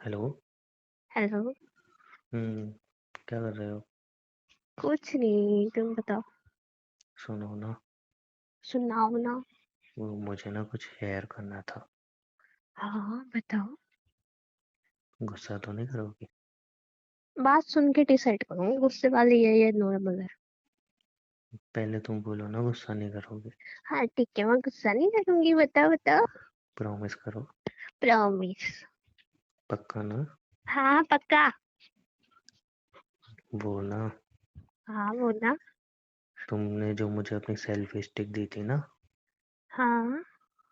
Hello. Hello. हम्म। क्या कर रहे हो? कुछ नहीं, तुम बताओ। सुनो ना। सुनाओ ना। वो मुझे ना कुछ शेयर करना था। हाँ बताओ। गुस्सा तो नहीं करोगी? बात सुन के डिसाइड करूंगी गुस्से वाली है या नॉर्मल है। पहले तुम बोलो ना, गुस्सा नहीं करोगे? हाँ ठीक है, मैं गुस्सा नहीं करूंगी, बताओ बताओ। प्रॉमिस करो। प्रॉमिस। पक्का ना? हाँ पक्का। वो ना, हाँ बोलना। तुमने जो मुझे अपनी सेल्फी स्टिक दी थी ना, हाँ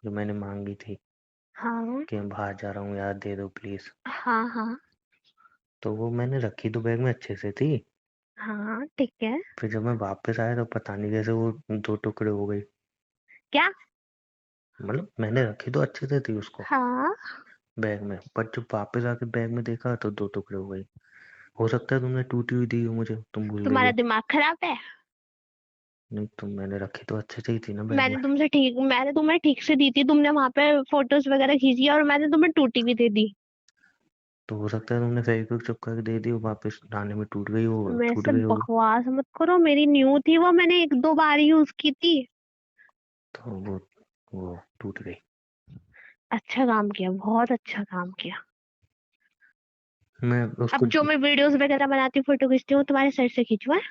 जो मैंने मांगी थी हाँ कि मैं बाहर जा रहा हूँ, याद दे दो प्लीज। हाँ हाँ तो वो मैंने रखी तो बैग में अच्छे से थी। हाँ ठीक है। फिर जब मैं वापस आया तो पता नहीं कैसे वो दो टुकड़े हो गई। क्या? मतलब मैंने रखी तो अच्छे से थी उसको हाँ। बैग में, पर जब वापस आके बैग में देखा तो दो टुकड़े हो गई। हो सकता है तुमने टूटी हुई दी हो मुझे, तुम भूल गई तुम्हारा हो। दिमाग खराब है। नहीं, तुम मैंने रखी तो अच्छे से ही थी ना बैग में। मैंने तुम्हें ठीक से दी थी, तुमने वहां पे फोटोज वगैरह खींची और मैंने तुम्हें टूटी भी दे दी। तो हो सकता है तुमने फेविक्विक चिपका के दे दी हो, वापस लाने में टूट गई हो, मेरे छूट से गई होगी। बकवास मत करो, मेरी न्यू थी वो, मैंने एक दो बार यूज की थी। तो वो टूट गई। अच्छा काम किया, बहुत अच्छा काम किया। मैं अब उसको जो मैं वीडियोस वगैरह बनाती हूँ, फोटो खींचती हूँ, तुम्हारे सर से खींचवा है?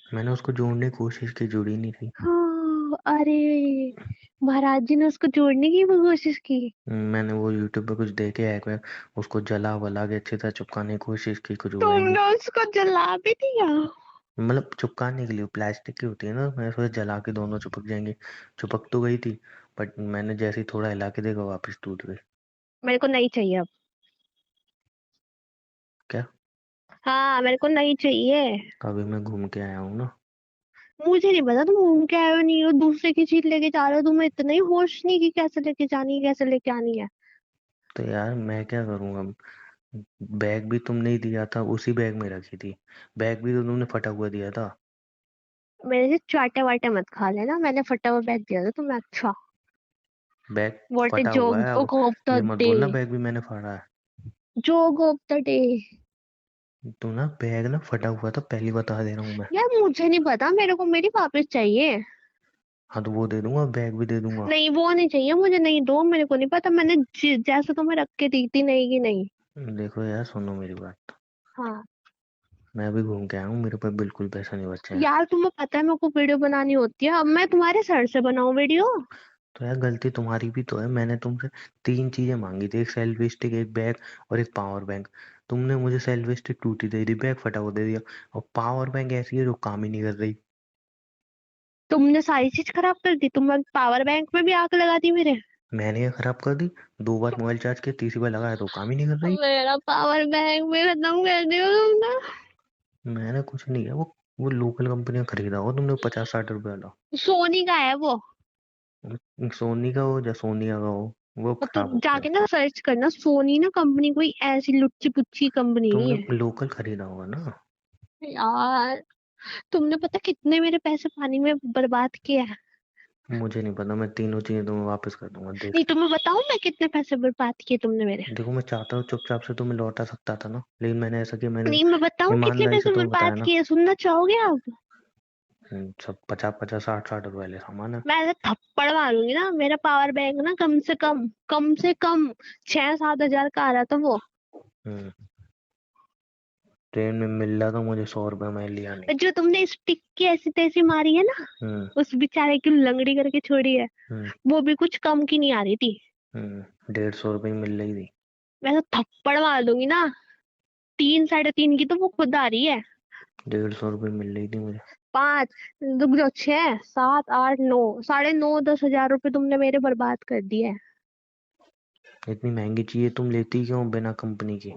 मैंने उसको जोड़ने की कोशिश की, जुड़ी नहीं थी। हाँ, अरे महाराज जी ने उसको जोड़ने की भी कोशिश की। मैंने वो यूट्यूब पे कुछ देखे हैक वैक, उसको जला वला के अच्छी तरह चिपकाने की कोशिश की, कुछ हुआ ही नहीं। तुमने उसको जला भी दिया? मतलब चिपकाने के लिए प्लास्टिक की होती है ना, मैं सोचा जला के दोनों चिपक जाएंगे। चिपक तो गई थी, बट मैंने जैसे ही थोड़ा हिला के देखा वापस टूट गई। मेरे को नहीं चाहिए अब। क्या? हाँ मेरे को नहीं चाहिए। अभी मैं घूम के आया हूँ ना। मुझे नहीं पता तुम घूम के आए हो, नहीं हो दूसरे की चीज लेके जा रहे हो, तुम्हें इतना ही होश नहीं कि कैसे लेके जानी है कैसे लेके आनी है। तो यार मैं क्या करूँगा? बैग भी तुमने ही दिया था, उसी बैग में रखी थी। बैग भी तो तुमने फटा हुआ दिया था। मेरे से चाटे वाटे मत खा लेना, मैंने फटा हुआ बैग दिया था तुम्हें। अच्छा। बैग व्हाट फटा हुआ है अब। जोक ऑफ द ये मत डे। बोलना बैग भी मैंने फाड़ा है। Joke of the day. तू ना, बैग ना फटा हुआ था, पहली बता दे रहा हूँ मैं। यार मुझे नहीं पता, मेरे को मेरी वापस चाहिए। हाँ तो वो दे दूंगा, बैग भी दे दूंगा। नहीं वो नहीं चाहिए मुझे, नहीं दो, मेरे को नहीं पता मैंने जैसे तुम्हें रख के दी थी, नहीं की नहीं। देखो यार, सुनो मेरी बात। हाँ। मैं अभी घूम के आया हूँ, मेरे पास बिल्कुल पैसा नहीं बचे हैं। यार तुम्हें पता है मेरे को वीडियो बनानी होती है, अब मैं तुम्हारे सर से बनाऊं वीडियो? तो यार गलती तुम्हारी भी तो है, मैंने तुमसे तीन चीजें मांगी थी, एक सेल्फी स्टिक, एक बैग और एक पावर बैंक। तुमने मुझे सेल्फी स्टिक टूटी दे दी, बैग फटा हुआ दे दिया, और पावर बैंक ऐसी है जो काम ही नहीं कर रही। तुमने सारी चीज खराब कर दी, तुम पावर बैंक में भी आग लगा दी मेरे। मैंने ये खराब कर दी? दो बार मोबाइल चार्ज किया, तीसरी बार लगाया तो काम ही नहीं कर रही। मेरा पावर बैंक भी खत्म कर दिया तुमने। मैंने कुछ नहीं किया, वो लोकल कंपनियां खरीदा हो तुमने, 50-60 रुपए वाला। सोनी का है वो। सोनी का हो या सोनिया का हो, वो और खराब तुम हो गया। जाके ना सर्च करना, सोनी ना कंपनी कोई ऐसी लुच्ची पुच्ची कंपनी नहीं है। तुमने लोकल खरीदा होगा ना। यार तुमने पता कितने मेरे पैसे पानी में बर्बाद किए हैं? मुझे नहीं पता, मैं तीनों चीजें तुम्हें वापस कर दूंगा, देख नहीं ले। तुम्हें बताऊं मैं कितने पैसे बर्बाद किए तुमने मेरे? देखो, मैं चाहता हूँ चुपचाप से तुम्हें लौटा सकता था ना, लेकिन मैंने ऐसा किया, मैंने नहीं मैं बताऊं कितने ईमानदारी से पैसे तुम्हें बताया बर्बाद ना। किए, सुनना चाहोगे आप? सब 50-50, 60-60 रुपए वाले सामान है। मैं ऐसे थप्पड़ मारूंगी ना, मेरा पावर बैंक ना कम से कम 6-7 हजार का आ रहा था वो। हम्म। ट्रेन में मिल रहा था मुझे 100 रुपए, मैं लिया नहीं। और जो तुमने स्टिक की ऐसी तैसी मारी है ना, हम्म। उस बेचारे की लंगड़ी करके छोड़ी है, हम्म। वो भी कुछ कम की नहीं आ रही थी। 150 रुपए की मिल रही थी। मैं तो थप्पड़ मार दूंगी ना। 3-3.5 की तो वो खुद आ रही है। 150 रुपए मिल रही थी मुझे। पांच, रुक जाओ, 6-7-8-9, 9.5-10 हजार रुपए तुमने मेरे बर्बाद कर दिए। इतनी महंगी चीजें तुम लेती क्यों बिना कंपनी की?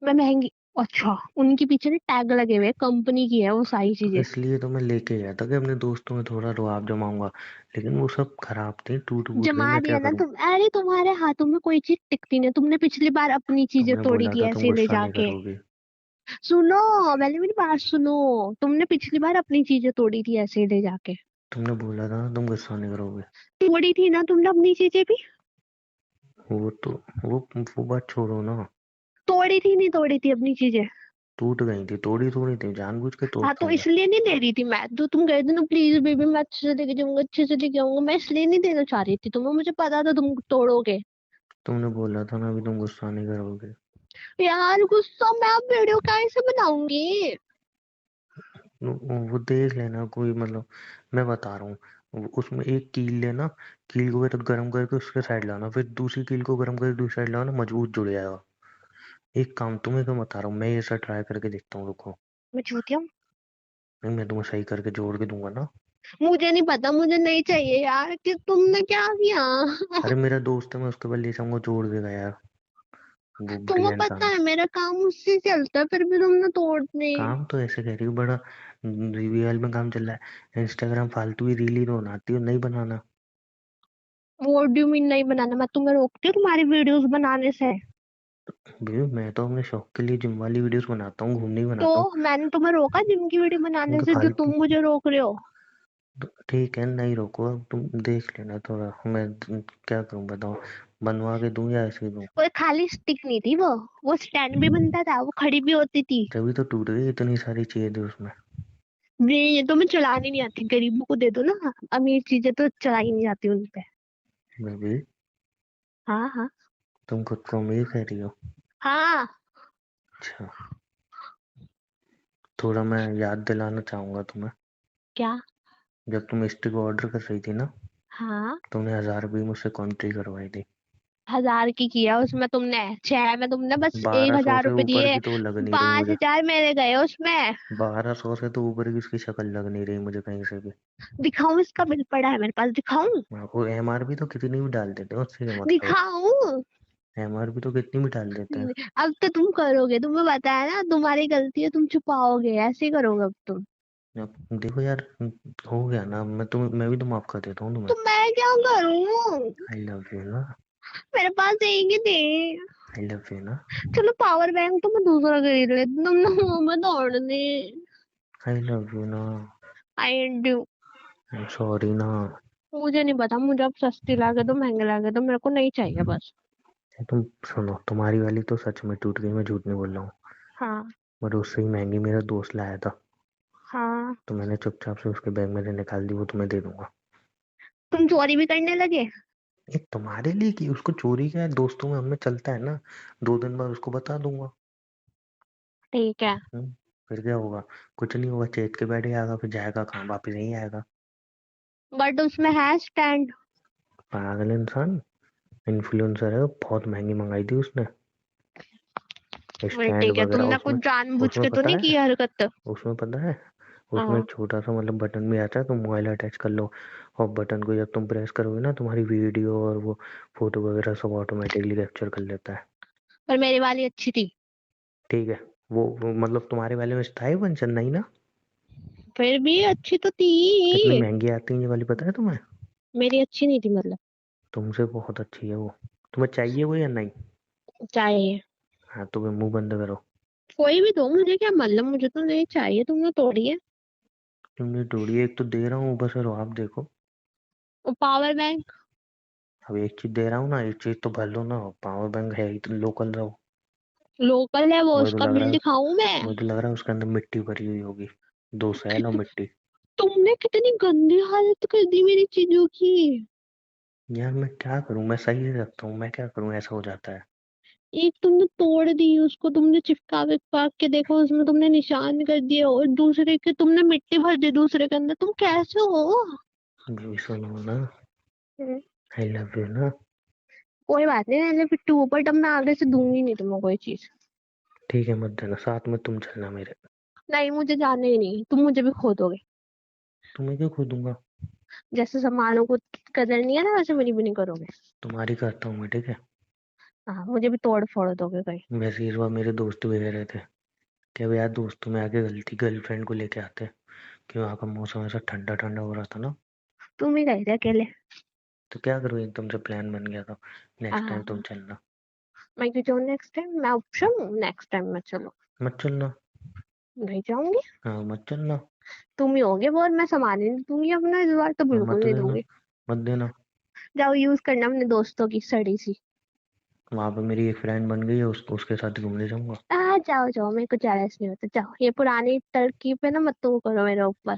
मैं महंगी? अच्छा, उनके पीछे ना टैग लगे हुए, कंपनी की है वो सारी तो चीजें। इसलिए तो मैं लेके गया था कि अपने दोस्तों में थोड़ा रुआब जमाऊंगा, लेकिन वो सब खराब थी, टूट फूट गई, जमा मैं क्या दिया ना करूं? तुम, अरे तुम्हारे हाथों में कोई चीज टिकती नहीं, तुमने पिछली बार अपनी चीजें तुमने तोड़ी बोला थी था तुम ऐसे ले गुस्सा नहीं जाके। करोगे। सुनो, पहले मेरी बात सुनो। तुमने पिछली बार अपनी चीजें तोड़ी थी ऐसे ले जाके। तुमने बोला था ना तुम गुस्सा नहीं करोगे। तोड़ी थी ना तुमने अपनी चीजें भी। वो तो वो बात छोड़ो ना। तोड़ी थी नहीं तोड़ी थी अपनी चीजें? टूट गई थी, तोड़ी थोड़ी थी, जानबूझ के हाँ तोड़ता तो हूँ मैं। इसलिए नहीं दे रही थी मैं, तो तुम कह रहे थे ना प्लीज बेबी मैं अच्छे से लेके जाऊंगा, अच्छे से लेके आऊंगा, मैं इसलिए नहीं देना चाह रही थी तुम्हें, मुझे पता था तुम तोड़ोगे। तुमने बोला था ना अभी तुम गुस्सा नहीं करोगे। यार गुस्सा मैं अब वीडियो कैसे बनाऊंगी? वो देख लेना कोई मतलब, मैं बता रहा हूँ, उसमें एक कील लेना, कील को फिर गर्म करके उसके साइड लाना, फिर दूसरी कील को गर्म करके दूसरी साइड लाना, मजबूत जुड़ जाएगा। एक काम तुम्हें क्यों बता रहा हूँ, मैं ये सब ट्राई करके देखता हूँ, रुको। मैं झूठी हूँ? नहीं, मैं तुम्हें सही करके जोड़ के दूंगा ना। मुझे नहीं पता, मुझे नहीं चाहिए यार, कि तुमने क्या किया? अरे मेरा दोस्त है, मैं उसके बाद ले जाऊंगा, जोड़ देगा यार, वो तुम्हें बढ़िया पता इंसान है। है मेरा काम उससे चलता है, फिर भी तुमने तोड़ दी। काम तो ऐसे कह रही हूँ बड़ा, रियल में काम चल रहा है, इंस्टाग्राम फालतू ही रील ही तो बनाती हो, नहीं बनाना। व्हाट डू यू मीन नहीं बनाना? मैं तुम्हें रोकती हूँ तुम्हारी वीडियोस बनाने से? भैया मैं तो अपने शौक के लिए जिम वाली वीडियोस बनाता हूँ, घूमने ही तो बनाता हूँ। मैंने तुम्हें रोका जिम की वीडियो बनाने उनके से, जो फालतू। तुम मुझे रोक रहे हो? तो ठीक है, नहीं रोको, अब तुम देख लेना थोड़ा, मैं क्या करूं बताओ, बनवा के दूं या ऐसे ही दूं। कोई खाली स्टिक नहीं थी वो स्टैंड भी बनता था, वो खड़ी भी होती थी। तभी तो टूट गई, इतनी सारी चीजें थी उसमें। ये तो मैं चलानी नहीं आती, गरीबों को दे दो ना, अमीर चीजें तो चलाई नहीं जाती उन पे। बेबी, हाँ हाँ। तुम खुद को अमीर कह रही हो? हाँ। अच्छा, थोड़ा मैं याद दिलाना चाहूंगा तुम्हें, क्या? जब तुम स्टिक ऑर्डर कर रही थी ना, हाँ। तुमने 1000 रुपये मुझसे कॉन्ट्री करवाई थी। 1000 की किया उसमें तुमने? 6 में तुमने बस एक 1200 हजार से रुपए ऊपर दिए। की तो वो लग नहीं रही मुझे। 5000 मेरे गए उसमें। 1200 से तो ऊपर की उसकी शक्ल लग नहीं रही मुझे कहीं से भी। दिखाऊं? इसका बिल पड़ा है मेरे पास, दिखाऊं? वो एमआरपी तो कितनी भी डाल देते हैं, उससे क्या मतलब है। दिखाऊं? एमआरपी तो कितनी भी डाल देते हैं। अब तो तुम करोगे, तुम्हें पता है ना तुम्हारी गलती है, तुम छुपाओगे, ऐसे ही करोगे अब तुम। अब देखो यार, हो गया ना, मैं भी तो माफ कर देता हूँ तुम्हें। तो मैं क्या करूं? आई लव यू ना। मेरे पास एक ही थे। आई लव यू ना। चलो पावर बैंक तो मैं दूसरा खरीद लेती, तुमने मुंह में दौड़ दी। आई लव यू ना। I do. I am sorry ना। मुझे नहीं पता, मुझे अब सस्ती लागे तो महंगे लागे तो मेरे को नहीं चाहिए बस। तुम सुनो, तुम्हारी वाली तो सच में टूट गई, मैं झूठ नहीं बोल रहा हूँ। हाँ। बट उससे ही महंगी मेरा दोस्त लाया था, हाँ। तो मैंने चुपचाप से उसके बैग में से निकाल दी, वो तुम्हें दे दूंगा। तुम चोरी भी करने लगे? ये तुम्हारे लिए की, उसको चोरी क्या है, दोस्तों में हमें चलता है ना, 2 दिन बाद उसको बता दूंगा। ठीक है। फिर क्या होगा, कुछ नहीं होगा, चेत के बैठ आएगा, फिर जाएगा कहाँ, वापिस नहीं आएगा। बट उसमें है स्टैंड। पागल इंसान, इन्फ्लुएंसर है, बहुत महंगी मंगाई थी उसने, वही स्टैंड ठीक है, वगैरह तुमने कुछ उसमें। जानबूझ उसमें के तो पता नहीं है, की हरकत? उसमें पता है, उसमें हाँ। एक छोटा सा मतलब बटन भी आता है, तुम मोबाइल अटैच कर लो, और बटन को जब तुम प्रेस करोगे ना, तुम्हारी वीडियो और वो फोटो वगैरह सब ऑटोमेटिकली कैप्चर कर लेता है। पर मेरी वाली अच्छी थी। ठीक है, वो मतलब तुम्हारे वाले में था ही फंक्शन नहीं ना। फिर भी अच्छी तो कितनी थी। महंगी आती है ये वाली, पता है तुम्हें? मेरी अच्छी नहीं थी मतलब? तुमसे बहुत अच्छी है वो। तुम्हें चाहिए वो या नहीं? चाहिए। हाँ तो फिर मुंह बंद करो। कोई भी दो, मुझे क्या मतलब, मुझे तो नहीं चाहिए, तुमने तोड़ी है। तुमने तोड़ी, एक तो दे रहा हूँ, ऊपर से आप देखो। और पावर बैंक? अब एक चीज दे रहा हूँ ना, एक चीज तो भर लो ना, पावर बैंक है ही तो लोकल रहो। लोकल है वो, मुझे तो उसका लग रहा बिल है दिखाऊं मैं? मुझे तो लग रहा है उसके अंदर मिट्टी भरी हुई होगी, 2 सैल और कित- मिट्टी। तुमने कितनी गंदी हालत कर दी मेरी चीजों की। यार मैं क्या करूं, मैं सही से रखता हूँ, मैं क्या करूं, ऐसा हो जाता है। एक तुमने तोड़ दी, उसको तुमने चिपका विपका के देखो, उसमें तुमने निशान कर दिए, और दूसरे के तुमने मिट्टी भर दी दूसरे के अंदर, तुम कैसे हो? बेबी सुनो ना, हम्म, आई लव यू ना। कोई बात नहीं, पहले फिर टू ऊपर, तब मैं आगे से दूंगी नहीं तुम्हें कोई चीज। ठीक है, मत देना, साथ में तुम चलना मेरे। नहीं, मुझे जाना ही नहीं, तुम मुझे भी खो दोगे। तुम्हें क्यों खो दूंगा? जैसे सामानों को कदर नहीं है ना, वैसे मेरी भी नहीं करोगे। तुम्हारी करता हूँ मैं, ठीक है। हाँ, मुझे भी तोड़ फोड़ दोगे कहीं। वैसे इस बार मेरे दोस्त भी कह रहे थे कि अब यार दोस्तों में आके गलती गर्लफ्रेंड को लेके आते, कि वहाँ का मौसम ऐसा ठंडा ठंडा हो रहा था ना। तुम ही गए थे अकेले। तो क्या करूँ, एकदम से प्लान बन गया था, नेक्स्ट टाइम तुम हाँ। चलना। मैं क्यों जाऊँ नेक्स्ट टाइम? मैं ऑप्शन हूँ नेक्स्ट टाइम में, चलो। मत चलना। नहीं जाऊंगी। हाँ मत चलना। तुम ही होगे बोर, मैं सामान ही नहीं दूंगी अपना इस बार, तो हाँ बिल्कुल मत नहीं देना, दूंगी। मत देना। जाओ यूज करना अपने दोस्तों की सड़ी सी। वहां पे मेरी एक फ्रेंड बन गई है, उसके साथ घूमने जाऊंगा। जाओ जाओ, मेरे को जेलस नहीं होता, जाओ। ये पुरानी तरकीब है ना, मत तो करो मेरे ऊपर।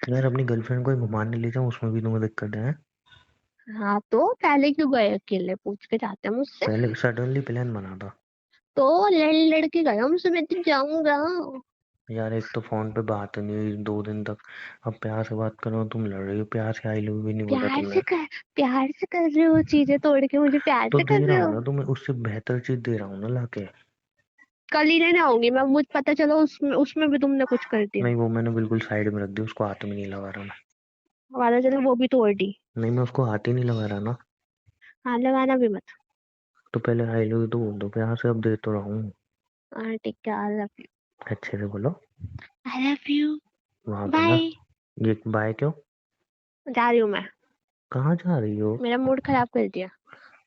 यार अपनी गर्लफ्रेंड को ही घुमाने ले जाऊं, उसमें भी तुम्हें दिक्कत है? हाँ तो पहले क्यों गए अकेले, पूछ के जाते हैं मुझसे। पहले सडनली प्लान बना था। तो लड़ लड़ के गया मुझसे, मैं तो जाऊंगा। यार एक तो फोन पे बात नहीं हुई 2 दिन तक, अब प्यार से बात करो तुम लड़ रही हो, प्यार से आई लव भी नहीं बोला प्यार से तुमने। कर प्यार से कर रहे हो, चीजें तोड़ के मुझे प्यार तो से दे कर रहा रहे हूँ हो। ना तुम्हें, उससे बेहतर चीज दे रहा हूँ ना लाके। कल ही लेने आऊंगी मैं, मुझे पता चला उसमें उसमें भी तुमने कुछ कर दिया। नहीं वो मैंने बिल्कुल साइड में रख दी, उसको हाथ में नहीं लगा रहा मैं। पता चला वो भी तोड़ दी। नहीं मैं उसको हाथ ही नहीं लगा रहा ना। हाँ, लगाना भी मत। तो पहले आई लव तो बोल दो प्यार से, अब दे तो रहा हूँ। हाँ ठीक है, आई लव यू। अच्छे से बोलो। आई लव यू। वहां पे ना। बाय। ये बाय क्यों? जा रही हूँ मैं। कहाँ जा रही हो? मेरा मूड खराब कर दिया।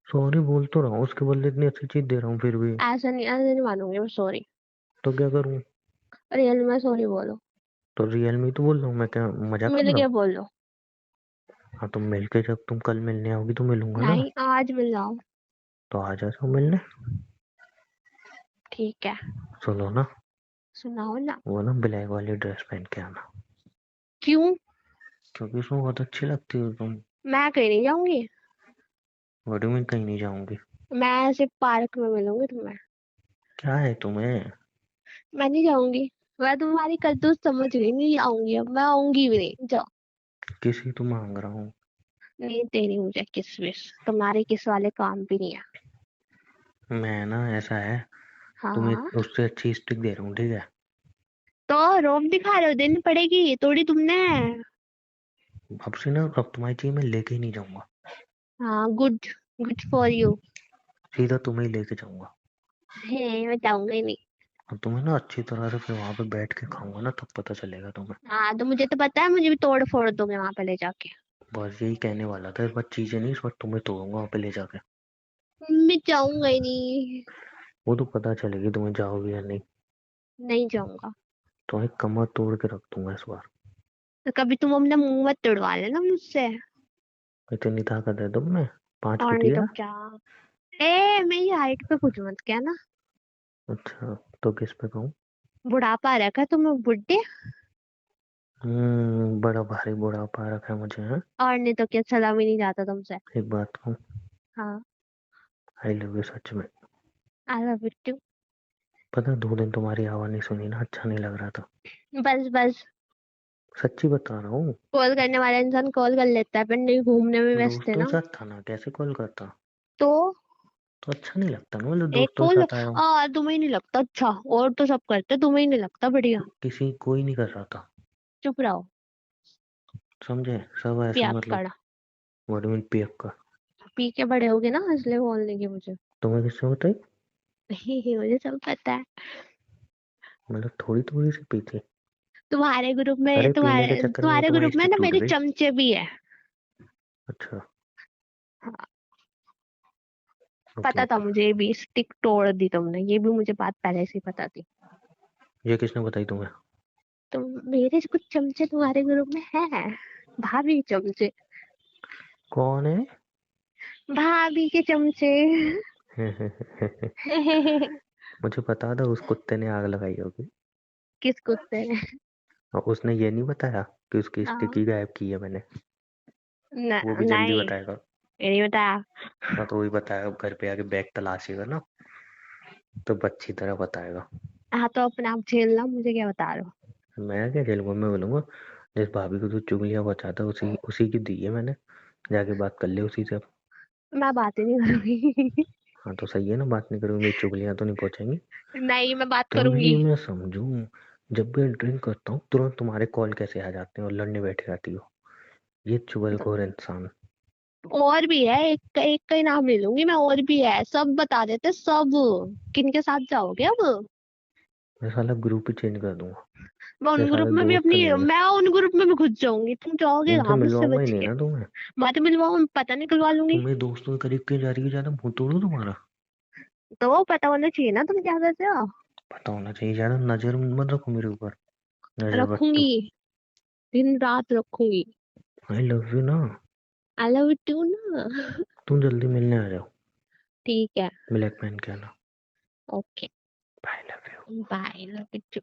सॉरी बोल तो रहा हूँ, उसके बदले इतनी अच्छी चीज दे रहा हूँ फिर भी। ऐसे नहीं मानूंगी मैं, सॉरी। तो क्या करूँ? रियल में सॉरी बोलो। तो रियल मी तो बोल रहा हूँ, मैं क्या मजाक कर मिल रहा के हूँ? बोलो। हाँ तो मिलके, जब तुम कल मिलने आओगी तो मिलूंगा ना। नहीं, आज मिल जाओ। तो आ जाओ मिलने। ठीक है। सुनो ना, सुनाओ ना। वो ना ब्लैक वाली ड्रेस पहन के आना, क्यों? क्योंकि उसमें बहुत अच्छी लगती हो तुम। मैं कहीं नहीं जाऊंगी। बड़ी मैं कहीं नहीं जाऊंगी। मैं सिर्फ पार्क में मिलूंगी तुम्हें। क्या है तुम्हें? मैं नहीं जाऊंगी। मैं तुम्हारी करतूत समझ गई, नहीं आऊंगी, अब मैं आऊंगी भी नहीं, जाओ। किसी तो मांग रहा हूँ। नहीं तेरी मुझे किस विश, तुम्हारे किस वाले काम भी नहीं है। मैं ना ऐसा है, तुम्हें हाँ। उससे अच्छी स्टिक दे रहा हूँ ठीक है। तो रोब दिखा रहे हो, देनी पड़ेगी तोड़ी तुमने। अब से ना, अब तुम्हारी चीज मैं लेके ही नहीं जाऊंगा। हाँ, गुड। Good for you. सीधा तुम्हें ही लेके जाऊंगा। है, मैं जाऊंगा ही नहीं। अब तुम्हें ना अच्छी तरह से फिर वहां पे बैठ के खाऊंगा ना, तब पता चलेगा तुम्हें। हाँ तो मुझे तो पता है, मुझे भी तोड़ फोड़ दोगे वहां पे ले जाके। बस यही कहने वाला था, इस बार चीजें नहीं, इस बार तुम्हें तोड़ूंगा वहां पे ले जाके। मैं जाऊंगा ही नहीं। वो तो पता चलेगी तुम्हें जाओगे या नहीं। नहीं जाऊंगा। तुम्हें कमर तोड़ के रख दूंगा इस बार। तो कभी तुम अपना मुंह मत तोड़वा लेना मुझसे। इतनी ताकत है तुम में? 5 फुट और ही नहीं तो है? क्या। ए, मेरी हाइट पे कुछ मत कहना। अच्छा, तो किस पे कहूँ? बुढ़ापा आ रखा है तुम्हें, बुढ़े। बड़ा भारी बुढ़ापा आ रखा है मुझे है। और नहीं तो क्या, सलाम ही नहीं जाता तुमसे। एक बात कहूँ, हाँ। आई लव यू सच में। I love you too. पता है 2 दिन तुम्हारी आवाज नहीं सुनी ना, अच्छा नहीं लग रहा था। बस बस। सच्ची बता रहा हूँ। कॉल करने वाला इंसान कॉल कर लेता है, पर नहीं, घूमने में व्यस्त है दोस्तों के ना। साथ था ना, कैसे कॉल करता? तो तो अच्छा नहीं लगता ना, मतलब एक दोस्तों के कॉल। साथ आया हूँ। तुम्हें ही नहीं लगता? अच्छा, और तो सब करते, तुम्हें ही नहीं लगता? बढ़िया। किसी कोई नहीं कर रहा था। चुप रहो। समझे? सब ऐसे मतलब। पियक्कड़। What mean पियक्का? पी के बड़े होगे ना, इसलिए बोलने की मुझे। तुम्हें किससे बताई? मुझे सब पता है। मतलब थोड़ी थोड़ी सी पी थी? तुम्हारे ग्रुप अरे में पीने के तुम्हारे चक्कर में वो तुम्हारे तुम्हारी ग्रुप में स्टिक ना टूट मेरे गई। चमचे भी है। अच्छा। हाँ। ओके पता था ओके। मुझे, ये भी स्टिक तोड़ दी तुमने, ये भी मुझे बात पहले से ही पता थी। ये किसने बताई तुम्हें? तो मेरे कुछ चमचे तुम्हारे ग्रुप में है। भाभी चमचे। कौन है? भाभी के चमचे। मुझे पता था उस कुत्ते ने आग लगाई होगी। किस कुत्ते ने? और उसने ये नहीं बताया कि उसकी स्टिक हाँ। ही गायब की है मैंने। वो भी जल्दी नहीं, बताएगा। ये नहीं बताया। हाँ तो वही बताएगा, घर पे आके बैग तलाशेगा ना, तो अच्छी तरह बताएगा। हाँ तो अपने आप झेलना, मुझे क्या बता रहे हो। मैं क्या खेलूंगा, मैं बोलूंगा जिस भाभी को तू चुगलियां बचाता है उसी उसी की दी है मैंने, जाके बात कर ले उसी से अब। मैं बात ही नहीं करूंगी। हाँ तो सही है ना, बात नहीं करूंगी, मेरी चुगलियां तो नहीं पहुंचेंगी। नहीं, मैं बात तभी करूंगी। मैं समझूं, जब भी ड्रिंक करता हूँ तुरंत तुम्हारे कॉल कैसे आ जाते हैं और लड़ने बैठ जाती हो। ये चुगलखोर इंसान। और भी है, एक एक का ही नाम ले लूंगी मैं, और भी है, सब बता देते सब। किनके साथ जाओगे अब? मैं साला ग्रुप ही चेंज कर दूंगा। मैं ये उन ग्रुप सारे में भी दोस्त अपनी नहीं है। मैं उन ग्रुप में भी घुस जाऊंगी, तुम जाओगे उनसे कहाँ मुझसे मिलवाऊंगा ही बच नहीं के। ना तुम्हें। मत मिलवाओ, पता निकलवा लूंगी। तुम मेरे दोस्तों के करीब क्यों जा रही हो, ज्यादा मुंह तोड़ू तुम्हारा। तो वो पता होना चाहिए ना, तुम क्या करते हो। पता होना चाहिए, ज्यादा नजर मत रखो मेरे ऊपर। नजर रखूंगी। बट्टू। दिन रात रखूंगी। आई लव यू ना। आई लव यू टू ना। तुम जल्दी मिलने आ जाओ। ठीक है। ब्लैक पेन के आना। Okay. Bye, love you. Bye, love you.